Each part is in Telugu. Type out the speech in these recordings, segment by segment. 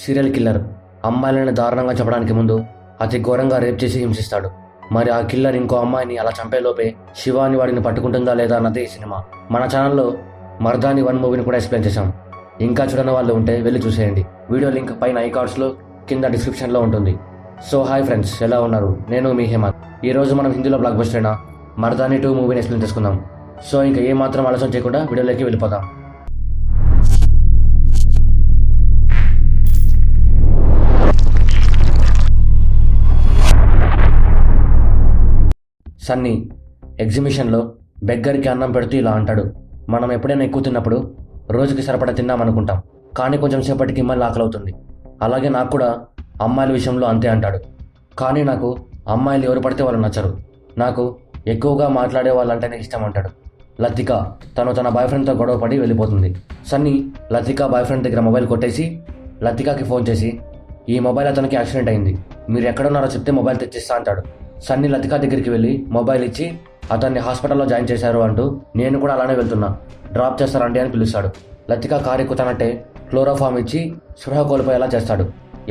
సీరియల్ కిల్లర్ అమ్మాయిలను దారుణంగా చంపడానికి ముందు అతి ఘోరంగా రేప్ చేసి హింసిస్తాడు. మరి ఆ కిల్లర్ ఇంకో అమ్మాయిని అలా చంపేలోపే శివాని వాడిని పట్టుకుంటుందా లేదా అన్నదే ఈ సినిమా. మన ఛానల్లో మర్దాని 1 మూవీని కూడా ఎక్స్ప్లెయిన్ చేశాం. ఇంకా చూడని వాళ్ళు ఉంటే వెళ్ళి చూసేయండి. వీడియో లింక్ పైన ఐకార్డ్స్లో కింద డిస్క్రిప్షన్లో ఉంటుంది. సో హాయ్ ఫ్రెండ్స్, ఎలా ఉన్నారు? నేను మీ హేమంత్. ఈరోజు మనం హిందీలో బ్లాక్ బస్టర్ అయిన మర్దాని 2 మూవీని ఎక్స్ప్లెయిన్ చేసుకుందాం. సో ఇంకా ఏమాత్రం ఆలోచన చేయకుండా వీడియోలోకి వెళ్ళిపోదాం. సన్నీ ఎగ్జిబిషన్లో బెగ్గర్కి అన్నం పెడుతూ ఇలా అంటాడు. మనం ఎప్పుడైనా ఎక్కువ తిన్నప్పుడు రోజుకి సరిపడా తిన్నామనుకుంటాం, కానీ కొంచెం సేపటికి మళ్ళీ ఆకలవుతుంది. అలాగే నాకు కూడా అమ్మాయిల విషయంలో అంతే అంటాడు. కానీ నాకు అమ్మాయిలు ఎవరు పడితే వాళ్ళు నచ్చరు. నాకు ఎక్కువగా మాట్లాడే వాళ్ళంటేనే ఇష్టం అంటాడు. లతిక తన బాయ్ ఫ్రెండ్తో గొడవ పడి వెళ్ళిపోతుంది. సన్నీ లతిక బాయ్ ఫ్రెండ్ దగ్గర మొబైల్ కొట్టేసి లతికాకి ఫోన్ చేసి, ఈ మొబైల్ అతనికి యాక్సిడెంట్ అయింది, మీరు ఎక్కడున్నారో చెప్తే మొబైల్ తెచ్చిస్తా అంటాడు. సన్నీ లతిక దగ్గరికి వెళ్ళి మొబైల్ ఇచ్చి అతన్ని హాస్పిటల్లో జాయిన్ చేశారు అంటూ, నేను కూడా అలానే వెళ్తున్నా, డ్రాప్ చేస్తారండి అని పిలుస్తాడు. లతిక కారు ఎక్కుతానంటే క్లోరోఫామ్ ఇచ్చి స్పృహ కోల్పోయేలా చేస్తాడు.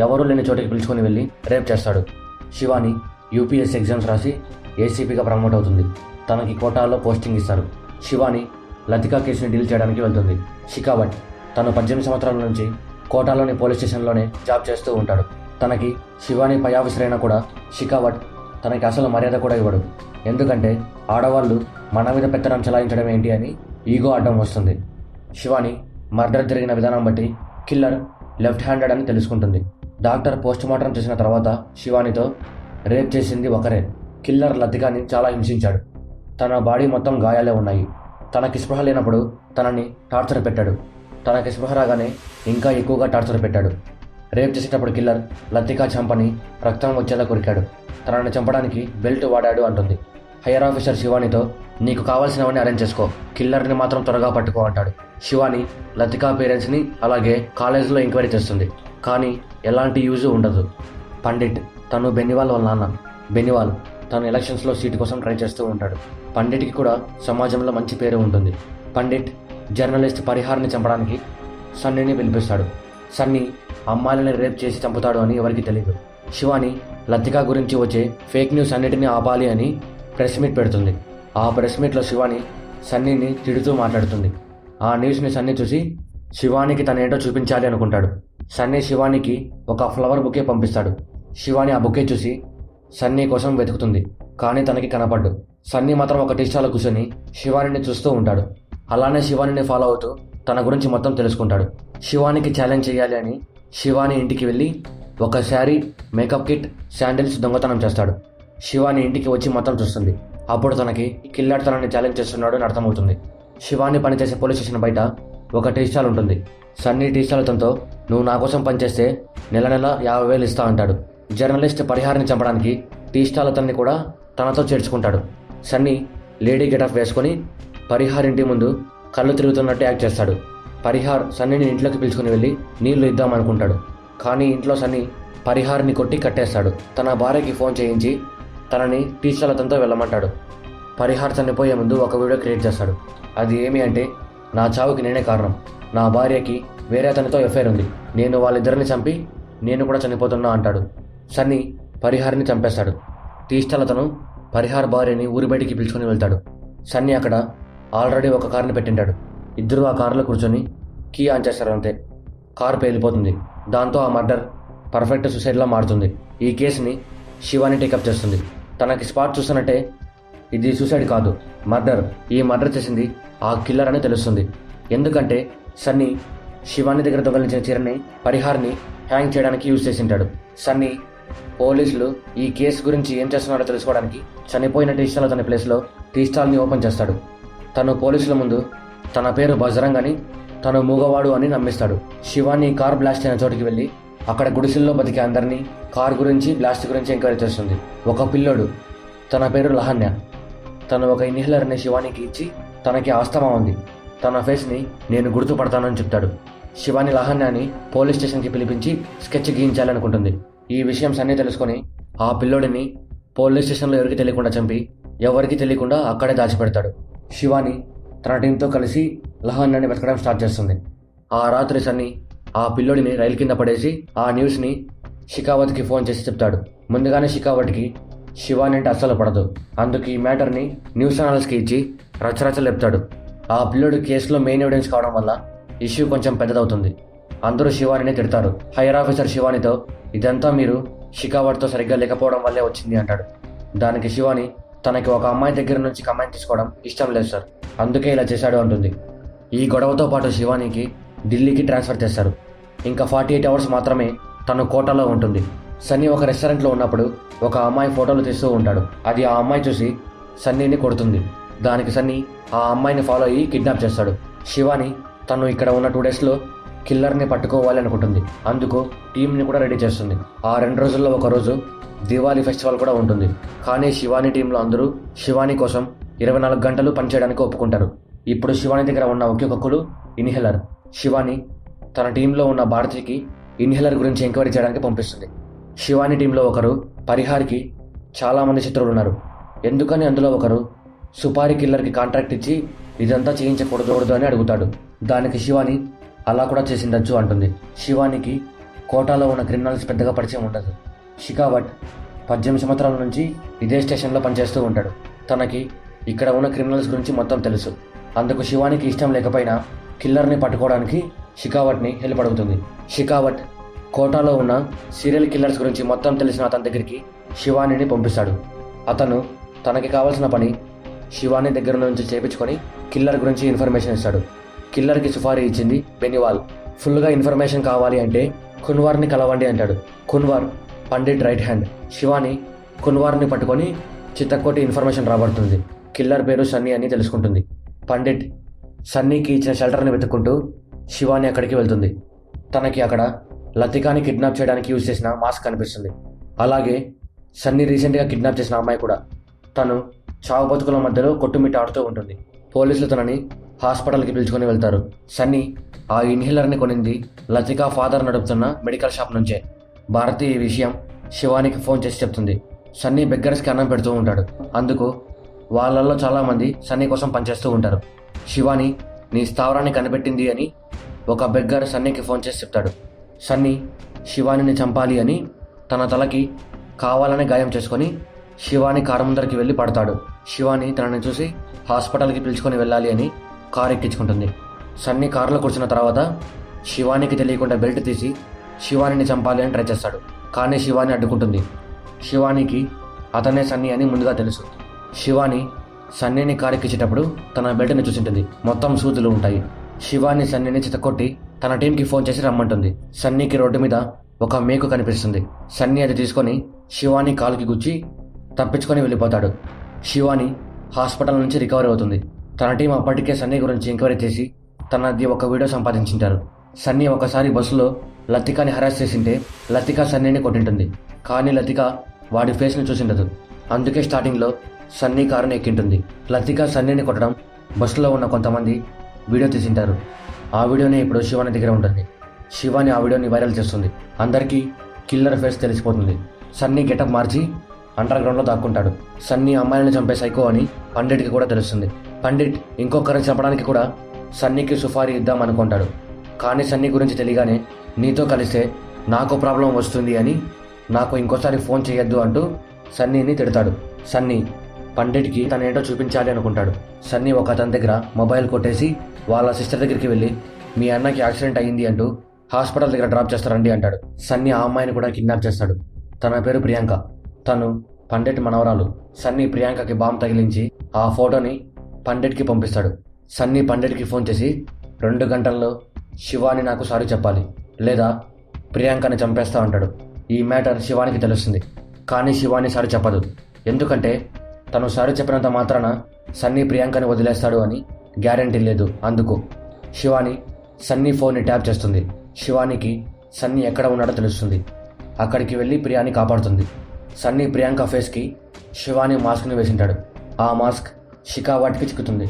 ఎవరూ లేని చోటికి పిలుచుకొని వెళ్ళి రేప్ చేస్తాడు. శివాని యూపీఎస్సీ ఎగ్జామ్స్ రాసి ఏసీపీగా ప్రమోట్ అవుతుంది. తనకి కోటాలో పోస్టింగ్ ఇస్తారు. శివాని లతిక కేసుని డీల్ చేయడానికి వెళ్తుంది. షికావట్ తను 18 సంవత్సరాల నుంచి కోటాలోని పోలీస్ స్టేషన్లోనే జాబ్ చేస్తూ ఉంటాడు. తనకి శివాని పై ఆఫీసర్ అయినా కూడా షికావట్ తనకి అసలు మర్యాద కూడా ఇవ్వడు. ఎందుకంటే ఆడవాళ్ళు మన మీద పెత్తనం చెలాయించడం ఏంటి అని ఈగో అడ్డం వస్తుంది. శివాని మర్డర్ జరిగిన విధానం బట్టి కిల్లర్ లెఫ్ట్ హ్యాండెడ్ అని తెలుసుకుంటుంది. డాక్టర్ పోస్ట్ మార్టం చేసిన తర్వాత శివానితో రేప్ చేసింది ఒకరే. కిల్లర్ లతికాని చాలా హింసించాడు. తన బాడీ మొత్తం గాయాలే ఉన్నాయి. తనకి స్పృహ లేనప్పుడు తనని టార్చర్ పెట్టాడు. తనకి స్పృహ రాగానే ఇంకా ఎక్కువగా టార్చర్ పెట్టాడు. రేప్ చేసేటప్పుడు కిల్లర్ లతికా చంపని రక్తం వచ్చేలా కొరికాడు. తనని చంపడానికి బెల్ట్ వాడాడు అంటుంది. హైయర్ ఆఫీసర్ శివానితో, నీకు కావాల్సినవన్నీ అరేంజ్ చేసుకో, కిల్లర్ని మాత్రం త్వరగా పట్టుకో అంటాడు. శివాని లతికా పేరెంట్స్ని అలాగే కాలేజీలో ఎంక్వైరీ చేస్తుంది. కానీ ఎలాంటి యూజ్ ఉండదు. పండిట్ తను బెనివాల్ వాళ్ళ నాన్న. బెనివాల్ తను ఎలక్షన్స్లో సీటు కోసం ట్రై చేస్తూ ఉంటాడు. పండిట్కి కూడా సమాజంలో మంచి పేరు ఉంటుంది. పండిట్ జర్నలిస్ట్ పరిహార్ని చంపడానికి సన్నీని పిలిపిస్తాడు. సన్నీ అమ్మాయిలని రేప్ చేసి చంపుతాడు అని ఎవరికి తెలియదు. శివాని లతికా గురించి వచ్చే ఫేక్ న్యూస్ అన్నిటినీ ఆపాలి అని ప్రెస్ మీట్ పెడుతుంది. ఆ ప్రెస్ మీట్లో శివాని సన్నీని తిడుతూ మాట్లాడుతుంది. ఆ న్యూస్ని సన్నీ చూసి శివానికి తనేంటో చూపించాలి అనుకుంటాడు. సన్నీ శివానికి ఒక ఫ్లవర్ బుకే పంపిస్తాడు. శివాని ఆ బుకే చూసి సన్నీ కోసం వెతుకుతుంది, కానీ తనకి కనపడ్డు. సన్నీ మాత్రం ఒక టీ స్టాల్లో కూర్చొని శివానిని చూస్తూ ఉంటాడు. అలానే శివానిని ఫాలో అవుతూ తన గురించి మొత్తం తెలుసుకుంటాడు. శివానికి ఛాలెంజ్ చేయాలి అని శివాని ఇంటికి వెళ్ళి ఒక శారీ, మేకప్ కిట్, శాండిల్స్ దొంగతనం చేస్తాడు. శివాని ఇంటికి వచ్చి మొత్తం చూస్తుంది. అప్పుడు తనకి కిల్లర్ తనని ఛాలెంజ్ చేస్తున్నాడు అని అర్థమవుతుంది. శివాని పనిచేసే పోలీస్ స్టేషన్ బయట ఒక టీ స్టాల్ ఉంటుంది. సన్నీ టీ స్టాల్ అతనితో, నువ్వు నా కోసం పనిచేస్తే నెల 50,000 ఇస్తా అంటాడు. జర్నలిస్ట్ పరిహార్ని చంపడానికి టీ స్టాల్ అతన్ని కూడా తనతో చేర్చుకుంటాడు. సన్నీ లేడీ గెటప్ వేసుకొని పరిహార్ ఇంటి ముందు కళ్ళు తిరుగుతున్నట్టు యాక్ట్ చేస్తాడు. పరిహార్ సన్నీని ఇంట్లోకి పిలుచుకుని వెళ్ళి నీళ్లు ఇద్దామనుకుంటాడు. కానీ ఇంట్లో సన్నీ పరిహార్ని కొట్టి కట్టేస్తాడు. తన భార్యకి ఫోన్ చేయించి తనని టీ స్టాల్ అతనితో వెళ్ళమంటాడు. పరిహార్ చనిపోయే ముందు ఒక వీడియో క్రియేట్ చేస్తాడు. అది ఏమి అంటే, నా చావుకి నేనే కారణం, నా భార్యకి వేరే అతనితో ఎఫ్ఐఆర్ ఉంది, నేను వాళ్ళిద్దరిని చంపి నేను కూడా చనిపోతున్నా అంటాడు. సన్నీ పరిహార్ని చంపేస్తాడు. టీ స్టాల్ అతను పరిహార్ భార్యని ఊరి బయటికి పిలుచుకొని వెళ్తాడు. సన్నీ అక్కడ ఆల్రెడీ ఒక కార్ని పెట్టింటాడు. ఇద్దరు ఆ కారులో కూర్చొని కీ ఆన్ చేస్తారు. అంతే, కారు పేలిపోతుంది. దాంతో ఆ మర్డర్ పర్ఫెక్ట్ సూసైడ్లా మారుతుంది. ఈ కేసుని శివాని టేకప్ చేస్తుంది. తనకి స్పాట్ చూస్తున్నట్టే ఇది సూసైడ్ కాదు, మర్డర్. ఈ మర్డర్ చేసింది ఆ కిల్లర్ అని తెలుస్తుంది. ఎందుకంటే సన్నీ శివాని దగ్గర దొంగలించిన చీరని పరిహార్ని హ్యాంగ్ చేయడానికి యూజ్ చేసింటాడు. సన్నీ పోలీసులు ఈ కేసు గురించి ఏం చేస్తున్నారో తెలుసుకోవడానికి చనిపోయిన టీ స్టాల్ అతని ప్లేస్లో టీ స్టాల్ని ఓపెన్ చేస్తాడు. తను పోలీసుల ముందు తన పేరు బజరంగ్ అని, తను మూగవాడు అని నమ్మిస్తాడు. శివాని కార్ బ్లాస్ట్ అయిన చోటికి వెళ్ళి అక్కడ గుడిసెల్లో బతికే అందరినీ కార్ గురించి, బ్లాస్ట్ గురించి ఎంక్వైరీ చేస్తుంది. ఒక పిల్లోడు, తన పేరు లహన్య, తను ఒక ఇన్హేలర్ని శివానికి ఇచ్చి తనకి ఆస్తమా ఉంది, తన ఫేస్ని నేను గుర్తుపడతానని చెప్తాడు. శివాని లహన్యాని పోలీస్ స్టేషన్కి పిలిపించి స్కెచ్ గీయించాలనుకుంటుంది. ఈ విషయం సన్నీ తెలుసుకొని ఆ పిల్లోడిని పోలీస్ స్టేషన్లో ఎవరికి తెలియకుండా చంపి ఎవరికి తెలియకుండా అక్కడే దాచిపెడతాడు. శివాని తన టీంతో కలిసి లహన్యాని వెతకడం స్టార్ట్ చేస్తుంది. ఆ రాత్రి సన్నీ ఆ పిల్లోడిని రైలు కింద పడేసి ఆ న్యూస్ని షికావత్కి ఫోన్ చేసి చెప్తాడు. ముందుగానే షికావత్కి శివాని అంటే అస్సలు పడదు. అందుకు ఈ మ్యాటర్ని న్యూస్ ఛానల్స్కి ఇచ్చి రచ్చరచ్చలు చెప్తాడు. ఆ పిల్లోడు కేసులో మెయిన్ ఎవిడెన్స్ కావడం వల్ల ఇష్యూ కొంచెం పెద్దదవుతుంది. అందరూ శివానినే తిడతారు. హైయర్ ఆఫీసర్ శివానితో ఇదంతా మీరు షికావత్తో సరిగ్గా లేకపోవడం వల్లే వచ్చింది అంటాడు. దానికి శివాని తనకి ఒక అమ్మాయి దగ్గర నుంచి కమెంట్ తీసుకోవడం ఇష్టం లేదు సార్, అందుకే ఇలా చేశాడు అంటుంది. ఈ గొడవతో పాటు శివానికి ఢిల్లీకి ట్రాన్స్ఫర్ చేస్తారు. ఇంకా 48 అవర్స్ మాత్రమే తను కోటాలో ఉంటుంది. సన్నీ ఒక రెస్టారెంట్లో ఉన్నప్పుడు ఒక అమ్మాయి ఫోటోలు తీస్తూ ఉంటాడు. అది ఆ అమ్మాయి చూసి సన్నీని కొడుతుంది. దానికి సన్నీ ఆ అమ్మాయిని ఫాలో అయ్యి కిడ్నాప్ చేస్తాడు. శివాని తను ఇక్కడ ఉన్న 2 డేస్లో కిల్లర్ని పట్టుకోవాలి అనుకుంటుంది. అందుకు టీంని కూడా రెడీ చేస్తుంది. ఆ 2 రోజుల్లో ఒక రోజు దివాళీ ఫెస్టివల్ కూడా ఉంటుంది. కానీ శివాని టీంలో అందరూ శివాని కోసం 24 గంటలు పనిచేయడానికి ఒప్పుకుంటారు. ఇప్పుడు శివాని దగ్గర ఉన్న ఒకే ఒక క్లూ ఇన్హేలర్. శివాని తన టీంలో ఉన్న భారతికి ఇన్హేలర్ గురించి ఎంక్వైరీ చేయడానికి పంపిస్తుంది. శివాని టీంలో ఒకరు పరిహార్కి చాలామంది శత్రువులు ఉన్నారు. ఎందుకని అందులో ఒకరు సుపారీ కిల్లర్కి కాంట్రాక్ట్ ఇచ్చి ఇదంతా చేయించకూడదు అని అడుగుతాడు. దానికి శివాని అలా కూడా చేసిండొచ్చు అంటుంది. శివానికి కోటాలో ఉన్న క్రిమినల్స్ పెద్దగా పరిచయం ఉండదు. షికావత్ 18 సంవత్సరాల నుంచి ఇదే స్టేషన్లో పనిచేస్తూ ఉంటాడు. తనకి ఇక్కడ ఉన్న క్రిమినల్స్ గురించి మొత్తం తెలుసు. అందుకు శివానికి ఇష్టం లేకపోయినా కిల్లర్ని పట్టుకోవడానికి షికావత్ని హెల్ప్ అడుగుతుంది. షికావత్ కోటాలో ఉన్న సీరియల్ కిల్లర్స్ గురించి మొత్తం తెలిసిన అతని దగ్గరికి శివానిని పంపిస్తాడు. అతను తనకి కావాల్సిన పని శివాని దగ్గర నుంచి చేపించుకొని కిల్లర్ గురించి ఇన్ఫర్మేషన్ ఇస్తాడు. కిల్లర్కి సుఫారీ ఇచ్చింది బెనివాల్. ఫుల్గా ఇన్ఫర్మేషన్ కావాలి అంటే కున్వార్ని కలవండి అంటాడు. Kunwar Pandit right hand. శివాని కున్వార్ని పట్టుకొని చిత్తకొట్టి ఇన్ఫర్మేషన్ రాబడుతుంది. కిల్లర్ పేరు సన్నీ అని తెలుసుకుంటుంది. పండిట్ సన్నీకి ఇచ్చిన షెల్టర్ని వెతుక్కుంటూ శివాని అక్కడికి వెళ్తుంది. తనకి అక్కడ లతికాని కిడ్నాప్ చేయడానికి యూజ్ చేసిన మాస్క్ కనిపిస్తుంది. అలాగే సన్నీ రీసెంట్గా కిడ్నాప్ చేసిన అమ్మాయి కూడా. తను చావు బతుకుల మధ్యలో కొట్టుమిట్ట ఆడుతూ ఉంటుంది. పోలీసులు తనని హాస్పిటల్కి పిలుచుకొని వెళ్తారు. సన్నీ ఆ ఇన్హేలర్ని కొనింది లతికా ఫాదర్ నడుపుతున్న మెడికల్ షాప్ నుంచే. భారతి ఈ విషయం శివానికి ఫోన్ చేసి చెప్తుంది. సన్నీ బెగ్గర్స్కి అన్నం పెడుతూ ఉంటాడు. అందుకు వాళ్ళల్లో చాలామంది సన్నీ కోసం పనిచేస్తూ ఉంటారు. శివాని నీ స్థావరాన్ని కనిపెట్టింది అని ఒక బెగ్గర్ సన్నీకి ఫోన్ చేసి చెప్తాడు. సన్నీ శివానిని చంపాలి అని తన తలకి కావాలని గాయం చేసుకొని శివాని కారు ముందరికి వెళ్ళి పడతాడు. శివాని తనని చూసి హాస్పిటల్కి పిలుచుకొని వెళ్ళాలి అని కారు ఎక్కించుకుంటుంది. సన్నీ కారులో కూర్చున్న తర్వాత శివానికి తెలియకుండా బెల్ట్ తీసి శివానిని చంపాలి అని ట్రై చేస్తాడు. కానీ శివాని అడ్డుకుంటుంది. శివానికి అతనే సన్నీ అని ముందుగా తెలుసు. శివాని సన్నీని కారు ఎక్కించేటప్పుడు తన బెల్ట్ని చూసింటుంది. మొత్తం సూదులు ఉంటాయి. శివాని సన్నీని చితకొట్టి తన టీంకి ఫోన్ చేసి రమ్మంటుంది. సన్నీకి రోడ్డు మీద ఒక మేకు కనిపిస్తుంది. సన్నీ అది తీసుకొని శివాని కాలుకి గుచ్చి తప్పించుకొని వెళ్ళిపోతాడు. శివాని హాస్పిటల్ నుంచి రికవరీ అవుతుంది. తన టీం అప్పటికే సన్నీ గురించి ఎంక్వైరీ చేసి తనది ఒక వీడియో సంపాదించింటారు. సన్నీ ఒకసారి బస్సులో లతికాని హరాస్ చేసింటే లతిక సన్నీని కొట్టింటుంది. కానీ లతిక వాడి ఫేస్ని చూసిండదు. అందుకే స్టార్టింగ్లో సన్నీ కారుని ఎక్కింటుంది. లతిక సన్నీని కొట్టడం బస్సులో ఉన్న కొంతమంది వీడియో తీసింటారు. ఆ వీడియోనే ఇప్పుడు శివాని దగ్గర ఉంటుంది. శివాని ఆ వీడియోని వైరల్ చేస్తుంది. అందరికీ కిల్లర్ ఫేస్ తెలిసిపోతుంది. సన్నీ గెటప్ మార్చి అండర్ గ్రౌండ్లో దాక్కుంటాడు. సన్నీ అమ్మాయిని చంపే సైకో అని పండిట్కి కూడా తెలుస్తుంది. పండిట్ ఇంకొకరిని చంపడానికి కూడా సన్నీకి సుఫారీ ఇద్దాం అనుకుంటాడు. కానీ సన్నీ గురించి తెలియగానే నీతో కలిస్తే నాకు ప్రాబ్లం వస్తుంది అని నాకు ఇంకోసారి ఫోన్ చేయొద్దు అంటూ సన్నీని తిడతాడు. సన్నీ పండిట్కి తనేంటో చూపించాలి అనుకుంటాడు. సన్నీ ఒక అతని దగ్గర మొబైల్ కొట్టేసి వాళ్ళ సిస్టర్ దగ్గరికి వెళ్ళి మీ అన్నకి యాక్సిడెంట్ అయ్యింది అంటూ హాస్పిటల్ దగ్గర డ్రాప్ చేస్తారండి అంటాడు. సన్నీ ఆ అమ్మాయిని కూడా కిడ్నాప్ చేస్తాడు. తన పేరు ప్రియాంక. తను పండిట్ మనవరాలు. సన్నీ ప్రియాంకకి బాంబు తగిలించి ఆ ఫోటోని పండిట్కి పంపిస్తాడు. సన్నీ పండిట్కి ఫోన్ చేసి 2 గంటల్లో శివాని నాకు సారీ చెప్పాలి లేదా ప్రియాంకని చంపేస్తా అంటాడు. ఈ మ్యాటర్ శివానికి తెలుస్తుంది. కానీ శివాని సారీ చెప్పదు. ఎందుకంటే తను సారీ చెప్పినంత మాత్రాన సన్నీ ప్రియాంకని వదిలేస్తాడు అని గ్యారంటీ లేదు. అందుకు శివాని సన్నీ ఫోన్ని ట్యాప్ చేస్తుంది. శివానికి సన్నీ ఎక్కడ ఉన్నాడో తెలుస్తుంది. అక్కడికి వెళ్ళి ప్రియాని కాపాడుతుంది. సన్నీ ప్రియాంక ఫేస్కి శివాని మాస్క్ని వేసింటాడు. ఆ మాస్క్ షికావత్కి చిక్కుతుంది.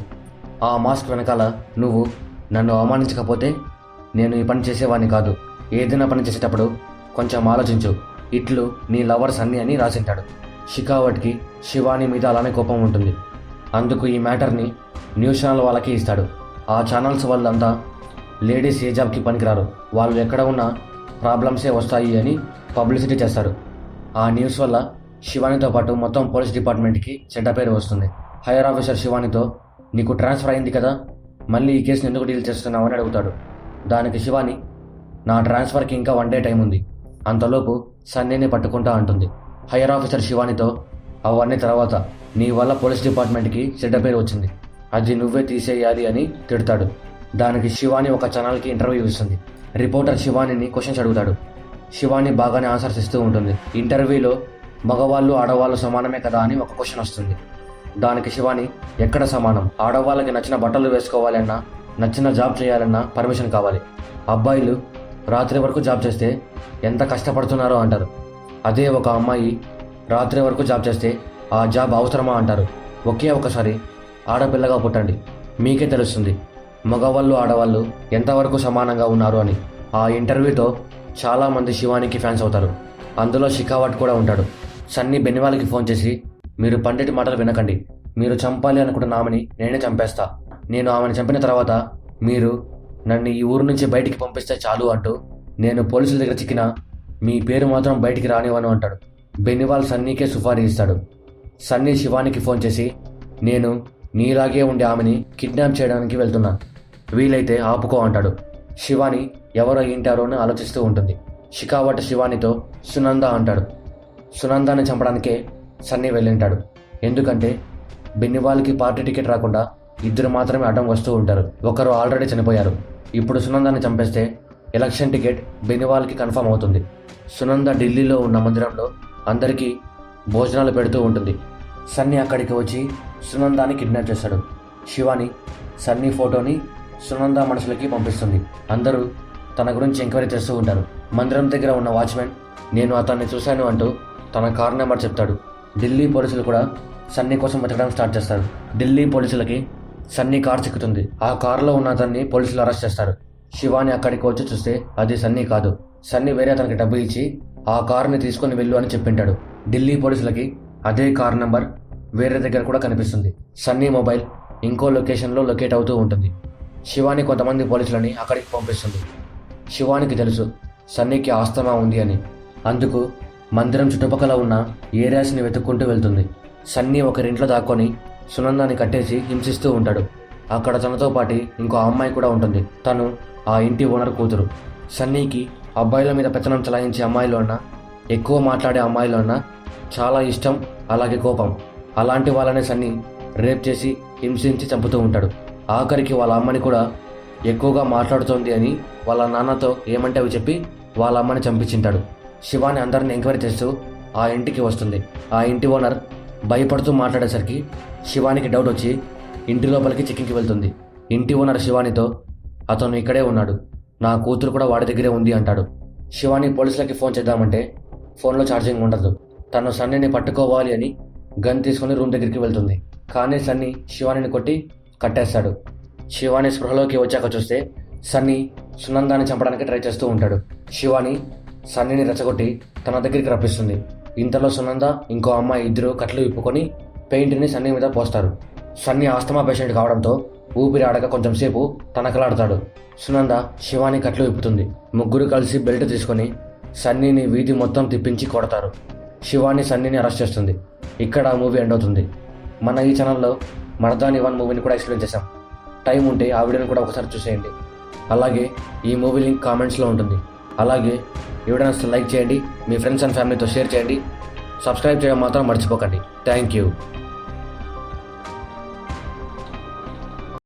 ఆ మాస్క్ వెనకాల నువ్వు నన్ను అవమానించకపోతే నేను ఈ పని చేసేవాడిని కాదు. ఏదైనా పని చేసేటప్పుడు కొంచెం ఆలోచించు. ఇట్లు నీ లవర్ సన్నీ అని రాసింటాడు. షికావత్కి శివాని మీద అలానే కోపం ఉంటుంది. అందుకు ఈ మ్యాటర్ని న్యూస్ ఛానల్ వాళ్ళకి ఇస్తాడు. ఆ ఛానల్స్ వాళ్ళంతా లేడీస్ ఏ జాబ్కి పనికిరారు, వాళ్ళు ఎక్కడ ఉన్నా ప్రాబ్లమ్సే వస్తాయి అని పబ్లిసిటీ చేస్తారు. ఆ న్యూస్ వల్ల శివానితో పాటు మొత్తం పోలీస్ డిపార్ట్మెంట్కి చెడ్డ పేరు వస్తుంది. హైయర్ ఆఫీసర్ శివానితో, నీకు ట్రాన్స్ఫర్ అయింది కదా, మళ్ళీ ఈ కేసుని ఎందుకు డీల్ చేస్తున్నావు అని అడుగుతాడు. దానికి శివాని, నా ట్రాన్స్ఫర్కి ఇంకా 1 డే టైం ఉంది, అంతలోపు సన్నీని పట్టుకుంటా అంటుంది. హైయర్ ఆఫీసర్ శివానితో, అవన్నీ తర్వాత, నీ వల్ల పోలీస్ డిపార్ట్మెంట్కి చెడ్డ పేరు వచ్చింది, అది నువ్వే తీసేయాలి అని తిడతాడు. దానికి శివాని ఒక ఛానల్కి ఇంటర్వ్యూ ఇస్తుంది. రిపోర్టర్ శివానిని క్వశ్చన్స్ అడుగుతాడు. శివాని బాగానే ఆన్సర్స్ ఇస్తూ ఉంటుంది. ఇంటర్వ్యూలో మగవాళ్ళు ఆడవాళ్ళు సమానమే కదా అని ఒక క్వశ్చన్ వస్తుంది. దానికి శివాని, ఎక్కడ సమానం, ఆడవాళ్ళకి నచ్చిన బట్టలు వేసుకోవాలన్నా, నచ్చిన జాబ్ చేయాలన్నా పర్మిషన్ కావాలి, అబ్బాయిలు రాత్రి వరకు జాబ్ చేస్తే ఎంత కష్టపడుతున్నారో అంటారు, అదే ఒక అమ్మాయి రాత్రి వరకు జాబ్ చేస్తే ఆ జాబ్ అవసరమా అంటారు. ఒకే ఒకసారి ఆడపిల్లగా పుట్టండి, మీకే తెలుస్తుంది మగవాళ్ళు ఆడవాళ్ళు ఎంతవరకు సమానంగా ఉన్నారు అని. ఆ ఇంటర్వ్యూతో చాలామంది శివానికి ఫ్యాన్స్ అవుతారు. అందులో షికావట్ కూడా ఉంటాడు. సన్నీ బెన్నివాల్కి ఫోన్ చేసి, మీరు పండిట్ మాటలు వినకండి, మీరు చంపాలి అనుకుంటున్న ఆమెని నేనే చంపేస్తా, నేను ఆమెను చంపిన తర్వాత మీరు నన్ను ఈ ఊరు నుంచి బయటికి పంపిస్తే చాలు అంటూ, నేను పోలీసుల దగ్గర చిక్కినా మీ పేరు మాత్రం బయటికి రానివ్వను అంటాడు. బెన్నివాల్ సన్నీకే సుపారీ ఇస్తాడు. సన్నీ శివానికి ఫోన్ చేసి, నేను నీలాగే ఉండే ఆమెని కిడ్నాప్ చేయడానికి వెళ్తున్నా, వీలైతే ఆపుకో అంటాడు. శివాని ఎవరో ఏంటారో అని ఆలోచిస్తూ ఉంటుంది. షికావట్ శివానితో సునంద అంటాడు. సునందాన్ని చంపడానికే సన్నీ వెళ్ళింటాడు. ఎందుకంటే బెన్నివాల్కి పార్టీ టికెట్ రాకుండా 2 మాత్రమే అడ్డం వస్తూ ఉంటారు. ఒకరు ఆల్రెడీ చనిపోయారు. ఇప్పుడు సునందాన్ని చంపేస్తే ఎలక్షన్ టికెట్ బెన్నివాల్కి కన్ఫర్మ్ అవుతుంది. సునంద ఢిల్లీలో ఉన్న మందిరంలో అందరికీ భోజనాలు పెడుతూ ఉంటుంది. సన్నీ అక్కడికి వచ్చి సునందాన్ని కిడ్నాప్ చేస్తాడు. శివాని సన్నీ ఫోటోని సునంద మనుషులకి పంపిస్తుంది. అందరూ తన గురించి ఎంక్వైరీ చేస్తూ ఉంటారు. మందిరం దగ్గర ఉన్న వాచ్మెన్, నేను అతన్ని చూశాను అంటూ తన కార్ నెంబర్ చెప్తాడు. ఢిల్లీ పోలీసులు కూడా సన్నీ కోసం వెతకడం స్టార్ట్ చేస్తారు. ఢిల్లీ పోలీసులకి సన్నీ కార్ చిక్కుతుంది. ఆ కారులో ఉన్న అతన్ని పోలీసులు అరెస్ట్ చేస్తారు. శివాని అక్కడికి వచ్చి చూస్తే అది సన్నీ కాదు. సన్నీ వేరే అతనికి డబ్బు ఇచ్చి ఆ కారుని తీసుకొని వెళ్ళు అని చెప్పింటాడు. ఢిల్లీ పోలీసులకి అదే కార్ నెంబర్ వేరే దగ్గర కూడా కనిపిస్తుంది. సన్నీ మొబైల్ ఇంకో లొకేషన్లో లొకేట్ అవుతూ ఉంటుంది. శివాని కొంతమంది పోలీసులని అక్కడికి పంపిస్తుంది. శివానికి తెలుసు సన్నీకి ఆస్తమా ఉంది అని. అందుకు మందిరం చుట్టుపక్కల ఉన్న ఏరియాస్ని వెతుక్కుంటూ వెళ్తుంది. సన్నీ ఒకరింట్లో దాక్కొని సునందాన్ని కట్టేసి హింసిస్తూ ఉంటాడు. అక్కడ తనతో పాటు ఇంకో అమ్మాయి కూడా ఉంటుంది. తను ఆ ఇంటి ఓనర్ కూతురు. సన్నీకి అబ్బాయిల మీద పెత్తనం చలాయించే అమ్మాయిలో అన్నా, ఎక్కువ మాట్లాడే అమ్మాయిలో అన్నా చాలా ఇష్టం, అలాగే కోపం. అలాంటి వాళ్ళనే సన్నీ రేప్ చేసి హింసించి చంపుతూ ఉంటాడు. ఆఖరికి వాళ్ళ అమ్మని కూడా ఎక్కువగా మాట్లాడుతోంది అని వాళ్ళ నాన్నతో ఏమంటే అవి చెప్పి వాళ్ళ అమ్మని చంపించింటాడు. శివాని అందరిని ఎంక్వైరీ చేస్తూ ఆ ఇంటికి వస్తుంది. ఆ ఇంటి ఓనర్ భయపడుతూ మాట్లాడేసరికి శివానికి డౌట్ వచ్చి ఇంటి లోపలికి చెక్కింగ్కి వెళ్తుంది. ఇంటి ఓనర్ శివానితో, అతను ఇక్కడే ఉన్నాడు, నా కూతురు కూడా వాడి దగ్గరే ఉంది అంటాడు. శివాని పోలీసులకి ఫోన్ చేద్దామంటే ఫోన్లో ఛార్జింగ్ ఉండదు. తను సన్నీని పట్టుకోవాలి అని గన్ తీసుకుని రూమ్ దగ్గరికి వెళ్తుంది. కానీ సన్నీ శివానిని కొట్టి కట్టేస్తాడు. శివాని స్పృహలోకి వచ్చాక చూస్తే సన్నీ సునందాన్ని చంపడానికి ట్రై చేస్తూ ఉంటాడు. శివాని సన్నీని రెచ్చగొట్టి తన దగ్గరికి రప్పిస్తుంది. ఇంతలో సునంద ఇంకో అమ్మాయి ఇద్దరు కట్లు విప్పుకొని పెయింట్ని సన్నీ మీద పోస్తారు. సన్నీ ఆస్తమా పేషెంట్ కావడంతో ఊపిరి ఆడక కొంచెం సేపు తనకలాడతాడు. సునంద శివాని కట్లు విప్పుతుంది. ముగ్గురు కలిసి బెల్ట్ తీసుకొని సన్నీని వీధి మొత్తం తిప్పించి కొడతారు. శివాని సన్నీని అరెస్ట్ చేస్తుంది. ఇక్కడ మూవీ ఎండ్ అవుతుంది. మన ఈ ఛానల్లో మర్దాని 1 మూవీని కూడా ఎక్స్ప్లెయిన్ చేశాం. టైం ఉంటే ఆ వీడియోని కూడా ఒకసారి చూసేయండి. అలాగే ఈ మూవీ లింక్ కామెంట్స్లో ఉంటుంది. అలాగే వీడియోని అసలు లైక్ చేయండి, మీ ఫ్రెండ్స్ అండ్ ఫ్యామిలీతో షేర్ చేయండి, సబ్స్క్రైబ్ చేయడం మాత్రం మర్చిపోకండి. Thank you.